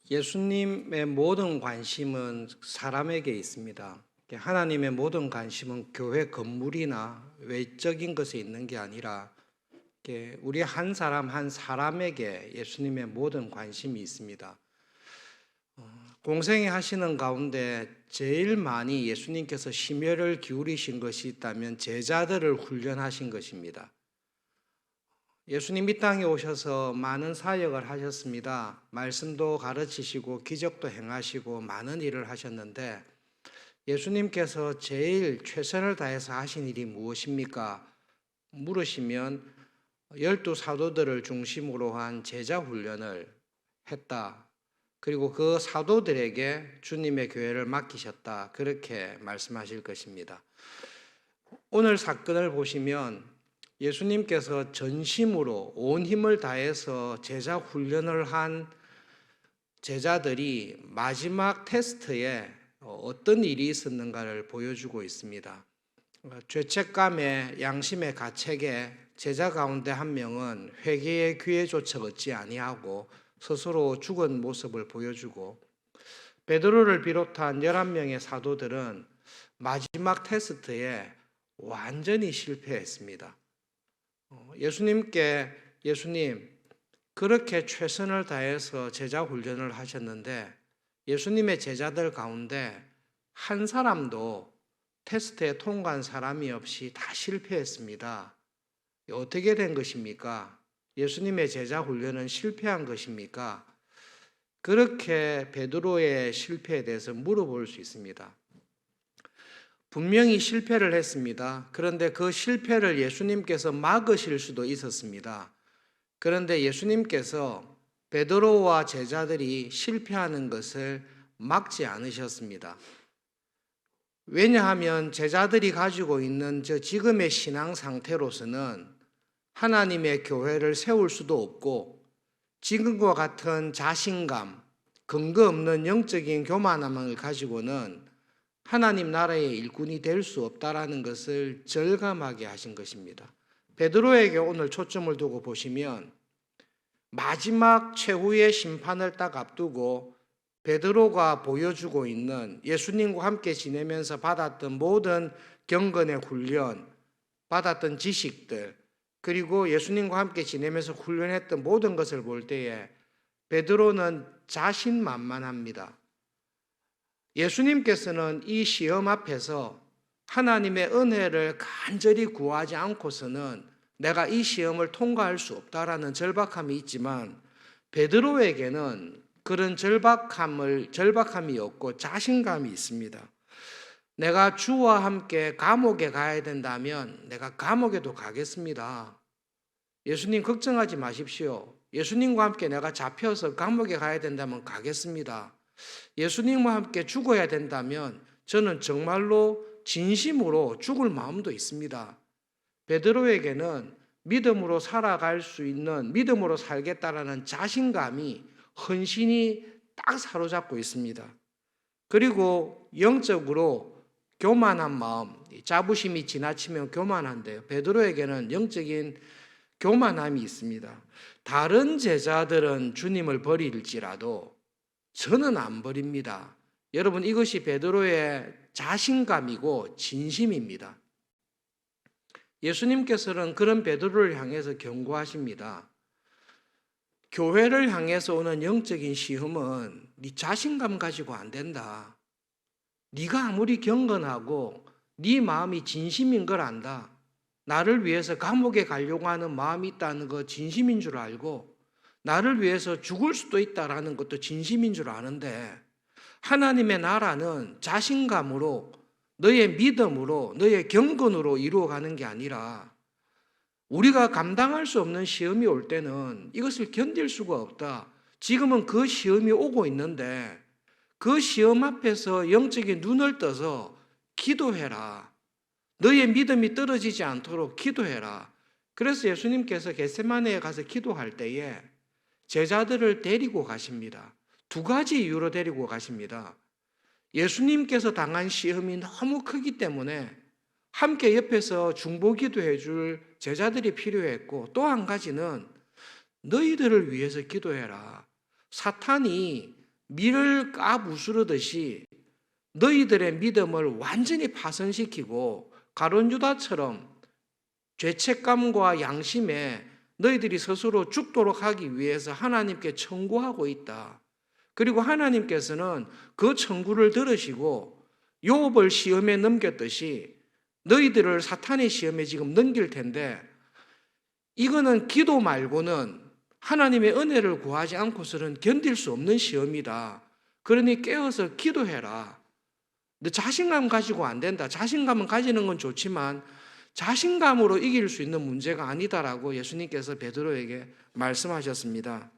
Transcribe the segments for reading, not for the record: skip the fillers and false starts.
예수님의 모든 관심은 사람에게 있습니다. 하나님의 모든 관심은 교회 건물이나 외적인 것에 있는 게 아니라 우리 한 사람 한 사람에게 예수님의 모든 관심이 있습니다. 공생애 하시는 가운데 제일 많이 예수님께서 심혈을 기울이신 것이 있다면 제자들을 훈련하신 것입니다. 예수님 이 땅에 오셔서 많은 사역을 하셨습니다. 말씀도 가르치시고 기적도 행하시고 많은 일을 하셨는데 예수님께서 제일 최선을 다해서 하신 일이 무엇입니까? 물으시면 12사도들을 중심으로 한 제자 훈련을 했다. 그리고 그 사도들에게 주님의 교회를 맡기셨다. 그렇게 말씀하실 것입니다. 오늘 사건을 보시면 예수님께서 전심으로 온 힘을 다해서 제자 훈련을 한 제자들이 마지막 테스트에 어떤 일이 있었는가를 보여주고 있습니다. 죄책감에 양심의 가책에 제자 가운데 한 명은 회개의 기회조차 얻지 아니하고 스스로 죽은 모습을 보여주고, 베드로를 비롯한 11명의 사도들은 마지막 테스트에 완전히 실패했습니다. 예수님 그렇게 최선을 다해서 제자 훈련을 하셨는데 예수님의 제자들 가운데 한 사람도 테스트에 통과한 사람이 없이 다 실패했습니다. 어떻게 된 것입니까? 예수님의 제자 훈련은 실패한 것입니까? 그렇게 베드로의 실패에 대해서 물어볼 수 있습니다. 분명히 실패를 했습니다. 그런데 그 실패를 예수님께서 막으실 수도 있었습니다. 그런데 예수님께서 베드로와 제자들이 실패하는 것을 막지 않으셨습니다. 왜냐하면 제자들이 가지고 있는 지금의 신앙 상태로서는 하나님의 교회를 세울 수도 없고 지금과 같은 자신감, 근거 없는 영적인 교만함을 가지고는 하나님 나라의 일꾼이 될 수 없다라는 것을 절감하게 하신 것입니다. 베드로에게 오늘 초점을 두고 보시면 마지막 최후의 심판을 딱 앞두고 베드로가 보여주고 있는 예수님과 함께 지내면서 받았던 모든 경건의 훈련, 받았던 지식들, 그리고 예수님과 함께 지내면서 훈련했던 모든 것을 볼 때에 베드로는 자신만만합니다. 예수님께서는 이 시험 앞에서 하나님의 은혜를 간절히 구하지 않고서는 내가 이 시험을 통과할 수 없다라는 절박함이 있지만 베드로에게는 그런 절박함이 없고 자신감이 있습니다. 내가 주와 함께 감옥에 가야 된다면 내가 감옥에도 가겠습니다. 예수님 걱정하지 마십시오. 예수님과 함께 내가 잡혀서 감옥에 가야 된다면 가겠습니다. 예수님과 함께 죽어야 된다면 저는 정말로 진심으로 죽을 마음도 있습니다. 베드로에게는 믿음으로 살아갈 수 있는, 믿음으로 살겠다라는 자신감이, 헌신이 딱 사로잡고 있습니다. 그리고 영적으로 교만한 마음, 자부심이 지나치면 교만한데요. 베드로에게는 영적인 교만함이 있습니다. 다른 제자들은 주님을 버릴지라도 저는 안 버립니다. 여러분, 이것이 베드로의 자신감이고 진심입니다. 예수님께서는 그런 베드로를 향해서 경고하십니다. 교회를 향해서 오는 영적인 시험은 네 자신감 가지고 안 된다. 네가 아무리 경건하고 네 마음이 진심인 걸 안다. 나를 위해서 감옥에 가려고 하는 마음이 있다는 거 진심인 줄 알고 나를 위해서 죽을 수도 있다라는 것도 진심인 줄 아는데 하나님의 나라는 자신감으로 너의 믿음으로 너의 경건으로 이루어가는 게 아니라 우리가 감당할 수 없는 시험이 올 때는 이것을 견딜 수가 없다. 지금은 그 시험이 오고 있는데 그 시험 앞에서 영적인 눈을 떠서 기도해라. 너의 믿음이 떨어지지 않도록 기도해라. 그래서 예수님께서 겟세마네에 가서 기도할 때에 제자들을 데리고 가십니다. 두 가지 이유로 데리고 가십니다. 예수님께서 당한 시험이 너무 크기 때문에 함께 옆에서 중보기도 해줄 제자들이 필요했고, 또 한 가지는 너희들을 위해서 기도해라. 사탄이 밀을 까부스르듯이 너희들의 믿음을 완전히 파손시키고 가룟 유다처럼 죄책감과 양심에 너희들이 스스로 죽도록 하기 위해서 하나님께 청구하고 있다. 그리고 하나님께서는 그 청구를 들으시고 욥을 시험에 넘겼듯이 너희들을 사탄의 시험에 지금 넘길 텐데, 이거는 기도 말고는 하나님의 은혜를 구하지 않고서는 견딜 수 없는 시험이다. 그러니 깨어서 기도해라. 너 자신감 가지고 안 된다. 자신감은 가지는 건 좋지만 자신감으로 이길 수 있는 문제가 아니다라고 예수님께서 베드로에게 말씀하셨습니다.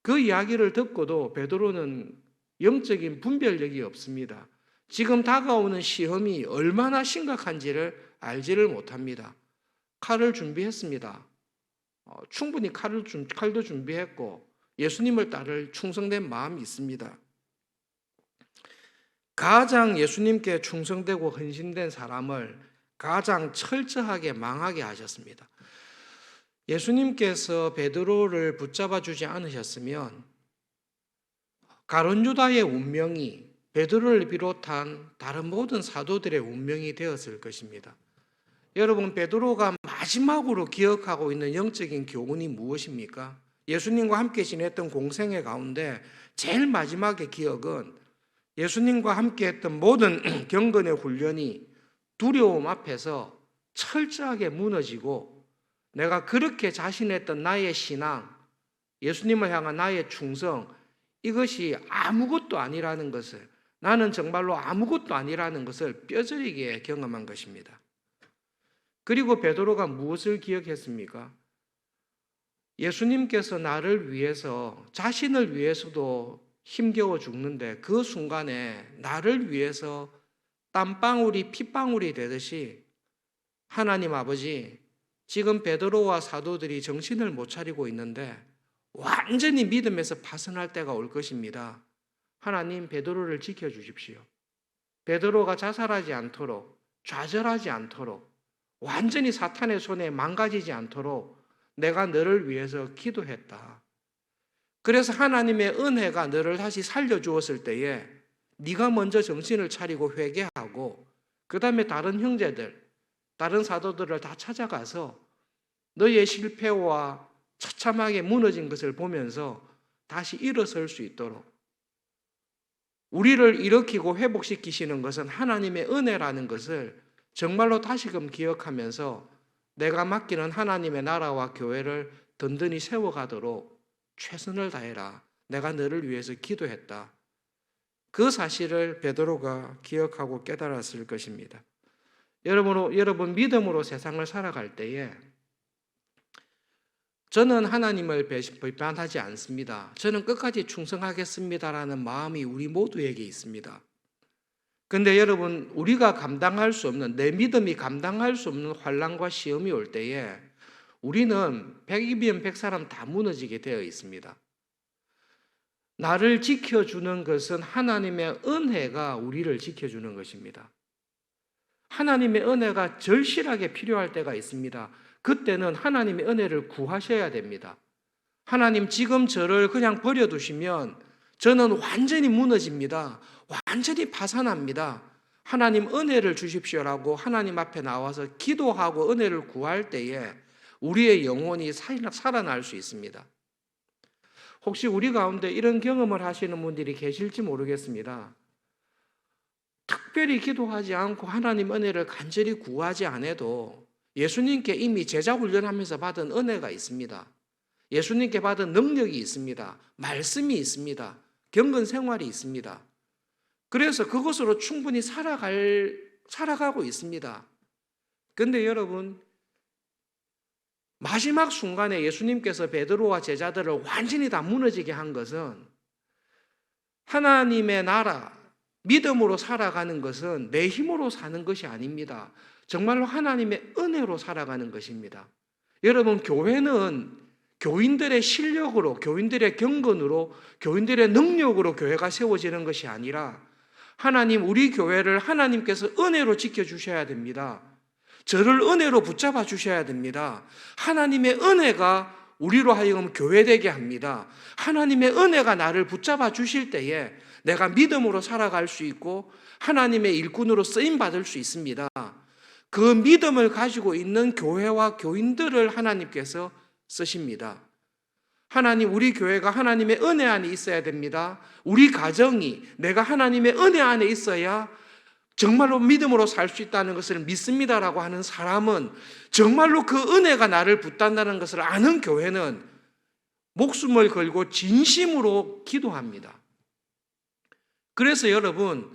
그 이야기를 듣고도 베드로는 영적인 분별력이 없습니다. 지금 다가오는 시험이 얼마나 심각한지를 알지를 못합니다. 칼을 준비했습니다. 충분히 칼도 준비했고 예수님을 따를 충성된 마음이 있습니다. 가장 예수님께 충성되고 헌신된 사람을 가장 철저하게 망하게 하셨습니다. 예수님께서 베드로를 붙잡아 주지 않으셨으면 가룟 유다의 운명이 베드로를 비롯한 다른 모든 사도들의 운명이 되었을 것입니다. 여러분, 베드로가 마지막으로 기억하고 있는 영적인 교훈이 무엇입니까? 예수님과 함께 지냈던 공생애 가운데 제일 마지막의 기억은 예수님과 함께 했던 모든 경건의 훈련이 두려움 앞에서 철저하게 무너지고 내가 그렇게 자신했던 나의 신앙, 예수님을 향한 나의 충성, 이것이 아무것도 아니라는 것을, 나는 정말로 아무것도 아니라는 것을 뼈저리게 경험한 것입니다. 그리고 베드로가 무엇을 기억했습니까? 예수님께서 나를 위해서, 자신을 위해서도 힘겨워 죽는데 그 순간에 나를 위해서 땀방울이 핏방울이 되듯이 하나님 아버지, 지금 베드로와 사도들이 정신을 못 차리고 있는데 완전히 믿음에서 파선할 때가 올 것입니다. 하나님, 베드로를 지켜주십시오. 베드로가 자살하지 않도록, 좌절하지 않도록, 완전히 사탄의 손에 망가지지 않도록 내가 너를 위해서 기도했다. 그래서 하나님의 은혜가 너를 다시 살려주었을 때에 네가 먼저 정신을 차리고 회개하고 그 다음에 다른 형제들, 다른 사도들을 다 찾아가서 너의 실패와 처참하게 무너진 것을 보면서 다시 일어설 수 있도록, 우리를 일으키고 회복시키시는 것은 하나님의 은혜라는 것을 정말로 다시금 기억하면서 내가 맡기는 하나님의 나라와 교회를 든든히 세워가도록 최선을 다해라. 내가 너를 위해서 기도했다. 그 사실을 베드로가 기억하고 깨달았을 것입니다. 여러분 믿음으로 세상을 살아갈 때에 저는 하나님을 비판하지 않습니다. 저는 끝까지 충성하겠습니다라는 마음이 우리 모두에게 있습니다. 근데 여러분, 우리가 감당할 수 없는, 내 믿음이 감당할 수 없는 환난과 시험이 올 때에 우리는 100이면 100사람 다 무너지게 되어 있습니다. 나를 지켜주는 것은 하나님의 은혜가 우리를 지켜주는 것입니다. 하나님의 은혜가 절실하게 필요할 때가 있습니다. 그때는 하나님의 은혜를 구하셔야 됩니다. 하나님, 지금 저를 그냥 버려두시면 저는 완전히 무너집니다. 완전히 파산합니다. 하나님, 은혜를 주십시오라고 하나님 앞에 나와서 기도하고 은혜를 구할 때에 우리의 영혼이 살아날 수 있습니다. 혹시 우리 가운데 이런 경험을 하시는 분들이 계실지 모르겠습니다. 특별히 기도하지 않고 하나님 은혜를 간절히 구하지 않아도 예수님께 이미 제자 훈련하면서 받은 은혜가 있습니다. 예수님께 받은 능력이 있습니다. 말씀이 있습니다. 경건 생활이 있습니다. 그래서 그것으로 충분히 살아가고 있습니다. 그런데 여러분, 마지막 순간에 예수님께서 베드로와 제자들을 완전히 다 무너지게 한 것은 하나님의 나라, 믿음으로 살아가는 것은 내 힘으로 사는 것이 아닙니다. 정말로 하나님의 은혜로 살아가는 것입니다. 여러분, 교회는 교인들의 실력으로, 교인들의 경건으로, 교인들의 능력으로 교회가 세워지는 것이 아니라 하나님, 우리 교회를 하나님께서 은혜로 지켜주셔야 됩니다. 저를 은혜로 붙잡아 주셔야 됩니다. 하나님의 은혜가 우리로 하여금 교회되게 합니다. 하나님의 은혜가 나를 붙잡아 주실 때에 내가 믿음으로 살아갈 수 있고 하나님의 일꾼으로 쓰임받을 수 있습니다. 그 믿음을 가지고 있는 교회와 교인들을 하나님께서 쓰십니다. 하나님, 우리 교회가 하나님의 은혜 안에 있어야 됩니다. 우리 가정이 내가 하나님의 은혜 안에 있어야 정말로 믿음으로 살 수 있다는 것을 믿습니다라고 하는 사람은, 정말로 그 은혜가 나를 붙단다는 것을 아는 교회는 목숨을 걸고 진심으로 기도합니다. 그래서 여러분,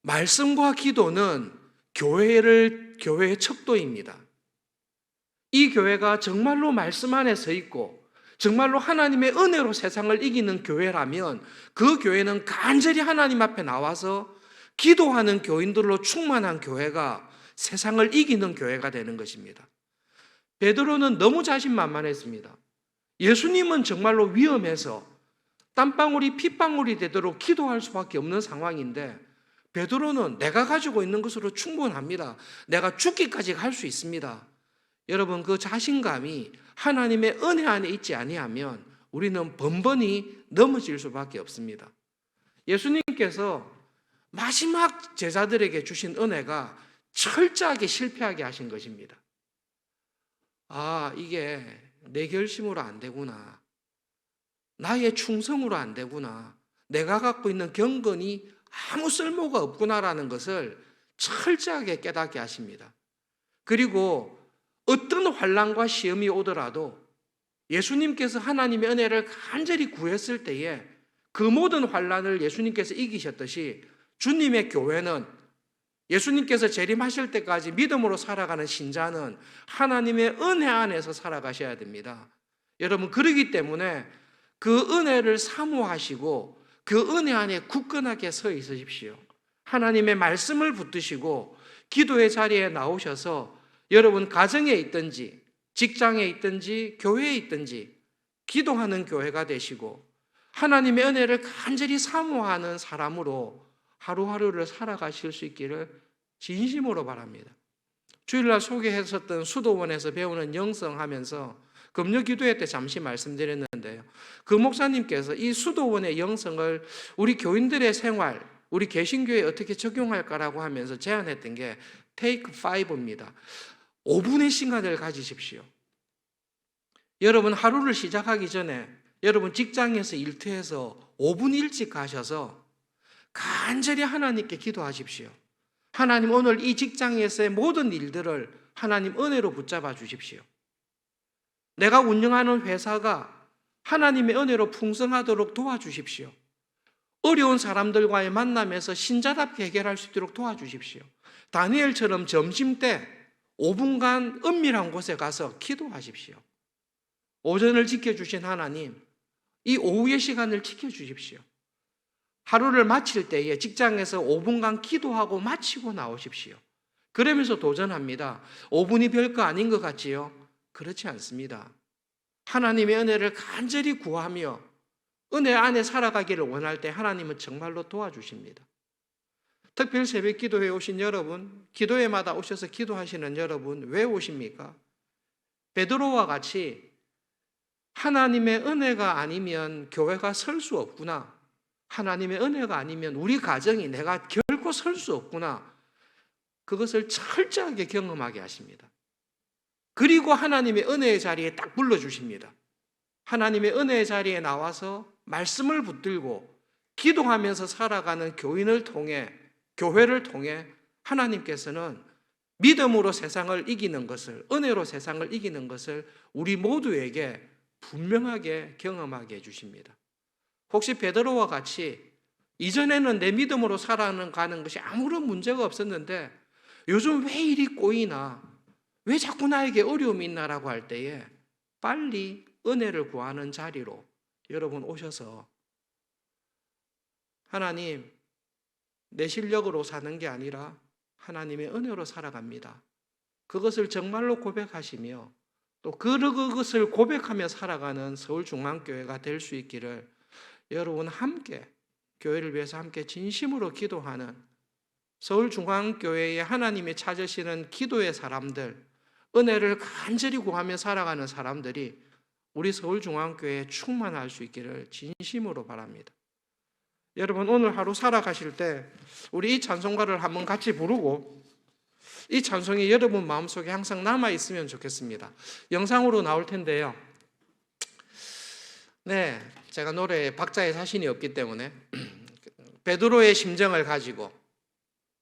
말씀과 기도는 교회의 척도입니다. 이 교회가 정말로 말씀 안에 서 있고 정말로 하나님의 은혜로 세상을 이기는 교회라면 그 교회는 간절히 하나님 앞에 나와서 기도하는 교인들로 충만한 교회가 세상을 이기는 교회가 되는 것입니다. 베드로는 너무 자신만만했습니다. 예수님은 정말로 위험해서 땀방울이 핏방울이 되도록 기도할 수밖에 없는 상황인데 베드로는 내가 가지고 있는 것으로 충분합니다. 내가 죽기까지 갈 수 있습니다. 여러분, 그 자신감이 하나님의 은혜 안에 있지 아니하면 우리는 번번이 넘어질 수밖에 없습니다. 예수님께서 마지막 제자들에게 주신 은혜가 철저하게 실패하게 하신 것입니다. 아, 이게 내 결심으로 안 되구나. 나의 충성으로 안 되구나. 내가 갖고 있는 경건이 아무 쓸모가 없구나라는 것을 철저하게 깨닫게 하십니다. 그리고 어떤 환난과 시험이 오더라도 예수님께서 하나님의 은혜를 간절히 구했을 때에 그 모든 환난을 예수님께서 이기셨듯이 주님의 교회는 예수님께서 재림하실 때까지 믿음으로 살아가는 신자는 하나님의 은혜 안에서 살아가셔야 됩니다. 여러분, 그러기 때문에 그 은혜를 사모하시고 그 은혜 안에 굳건하게 서 있으십시오. 하나님의 말씀을 붙드시고 기도의 자리에 나오셔서 여러분 가정에 있든지 직장에 있든지 교회에 있든지 기도하는 교회가 되시고 하나님의 은혜를 간절히 사모하는 사람으로 하루하루를 살아가실 수 있기를 진심으로 바랍니다. 주일날 소개했었던 수도원에서 배우는 영성하면서 금요 기도회 때 잠시 말씀드렸는데요. 그 목사님께서 이 수도원의 영성을 우리 교인들의 생활, 우리 개신교에 어떻게 적용할까라고 하면서 제안했던 게 Take 5입니다. 5분의 시간을 가지십시오. 여러분, 하루를 시작하기 전에 여러분 직장에서 일터에서 5분 일찍 가셔서 간절히 하나님께 기도하십시오. 하나님, 오늘 이 직장에서의 모든 일들을 하나님 은혜로 붙잡아 주십시오. 내가 운영하는 회사가 하나님의 은혜로 풍성하도록 도와주십시오. 어려운 사람들과의 만남에서 신자답게 해결할 수 있도록 도와주십시오. 다니엘처럼 점심때 5분간 은밀한 곳에 가서 기도하십시오. 오전을 지켜주신 하나님, 이 오후의 시간을 지켜주십시오. 하루를 마칠 때에 직장에서 5분간 기도하고 마치고 나오십시오. 그러면서 도전합니다. 5분이 별거 아닌 것 같지요? 그렇지 않습니다. 하나님의 은혜를 간절히 구하며 은혜 안에 살아가기를 원할 때 하나님은 정말로 도와주십니다. 특별 새벽 기도회에 오신 여러분, 기도회마다 오셔서 기도하시는 여러분, 왜 오십니까? 베드로와 같이 하나님의 은혜가 아니면 교회가 설 수 없구나. 하나님의 은혜가 아니면 우리 가정이 내가 결코 설 수 없구나. 그것을 철저하게 경험하게 하십니다. 그리고 하나님의 은혜의 자리에 딱 불러주십니다. 하나님의 은혜의 자리에 나와서 말씀을 붙들고 기도하면서 살아가는 교인을 통해, 교회를 통해 하나님께서는 믿음으로 세상을 이기는 것을, 은혜로 세상을 이기는 것을 우리 모두에게 분명하게 경험하게 해주십니다. 혹시 베드로와 같이 이전에는 내 믿음으로 살아가는 것이 아무런 문제가 없었는데 요즘 왜 이리 꼬이나, 왜 자꾸 나에게 어려움이 있나라고 할 때에 빨리 은혜를 구하는 자리로 여러분 오셔서 하나님, 내 실력으로 사는 게 아니라 하나님의 은혜로 살아갑니다. 그것을 정말로 고백하시며 또 그것을 고백하며 살아가는 서울중앙교회가 될 수 있기를 여러분 함께 교회를 위해서 함께 진심으로 기도하는 서울중앙교회에 하나님이 찾으시는 기도의 사람들, 은혜를 간절히 구하며 살아가는 사람들이 우리 서울중앙교회에 충만할 수 있기를 진심으로 바랍니다. 여러분, 오늘 하루 살아가실 때 우리 이 찬송가를 한번 같이 부르고 이 찬송이 여러분 마음속에 항상 남아있으면 좋겠습니다. 영상으로 나올 텐데요. 네, 제가 노래에 박자에 자신이 없기 때문에 베드로의 심정을 가지고,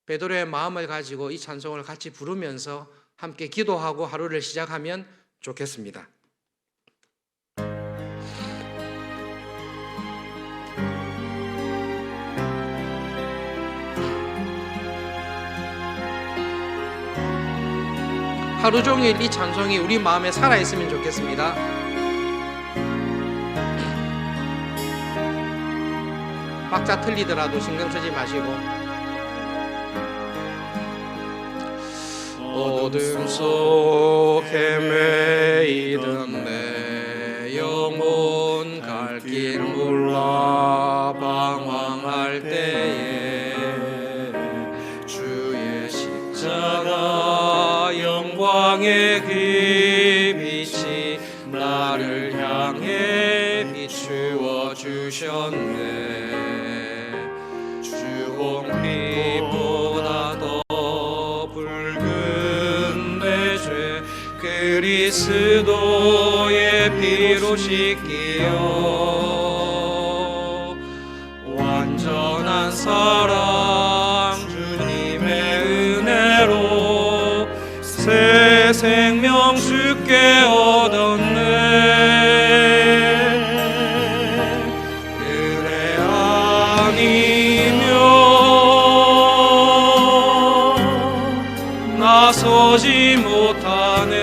베드로의 마음을 가지고 이 찬송을 같이 부르면서 함께 기도하고 하루를 시작하면 좋겠습니다. 하루 종일 이 찬송이 우리 마음에 살아있으면 좋겠습니다. 박자 틀리더라도 신경 쓰지 마시고. 어둠 속 헤매이던 내 영혼 갈 길 몰라 방황할 때에 주의 십자가 영광의 그 빛이 나를 향해 비추어 주셨네. 주홍빛보다 더 붉은 내 죄 그리스도의 피로 씻기어 완전한 사랑 주님의 은혜로 새 생명 주께 얻었네. 은혜 아니면 나서지 못하네.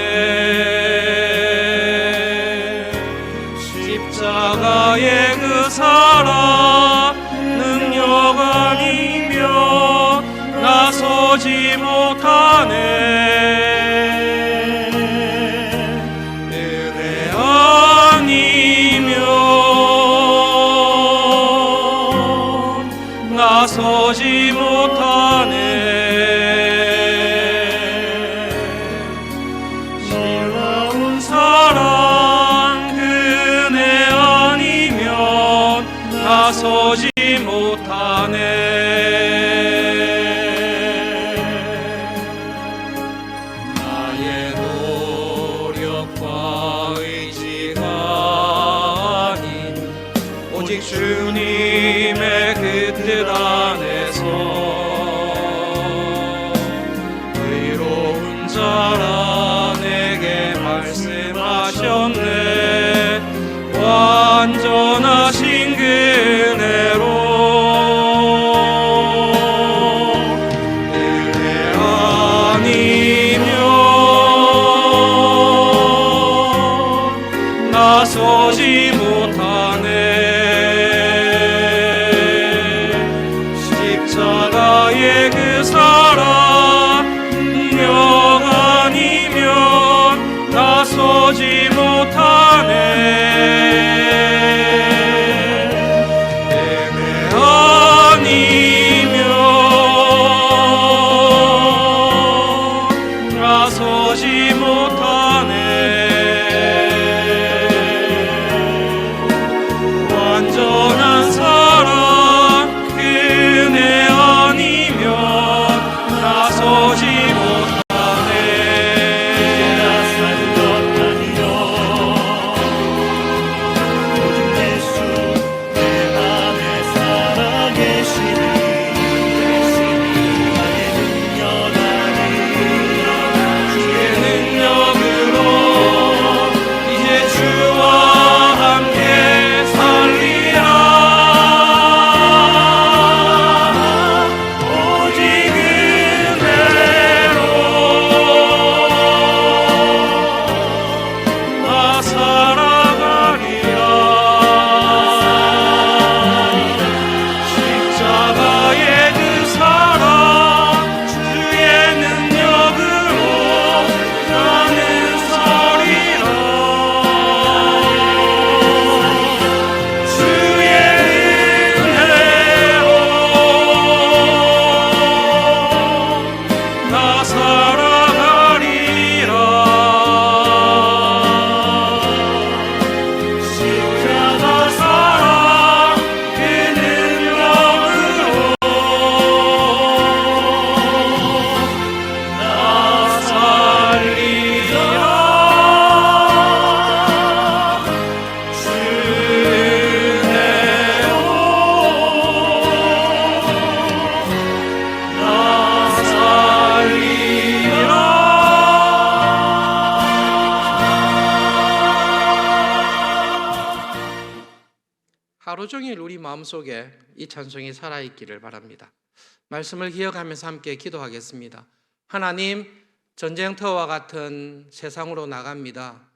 십자가의 그 사랑 능력 아니면 나서지 못하네. 은혜 아니면 나서지 못하네. 놀라운 사랑 그네 아니면 나서지 못하네. 나의 노력과 의지가 아닌 오직 주님의 그 뜻 안에서 의로운 자라 내게 말씀하셨네. 완전하신 그 은혜로 은혜 아니면 나서지 못하네. 하루 종일 우리 마음속에 이 찬송이 살아있기를 바랍니다. 말씀을 기억하면서 함께 기도하겠습니다. 하나님, 전쟁터와 같은 세상으로 나갑니다.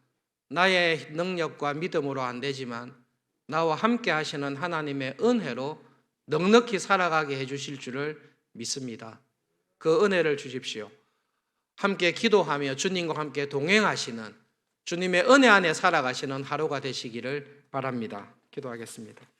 나의 능력과 믿음으로 안 되지만 나와 함께 하시는 하나님의 은혜로 넉넉히 살아가게 해주실 줄을 믿습니다. 그 은혜를 주십시오. 함께 기도하며 주님과 함께 동행하시는 주님의 은혜 안에 살아가시는 하루가 되시기를 바랍니다. 기도하겠습니다.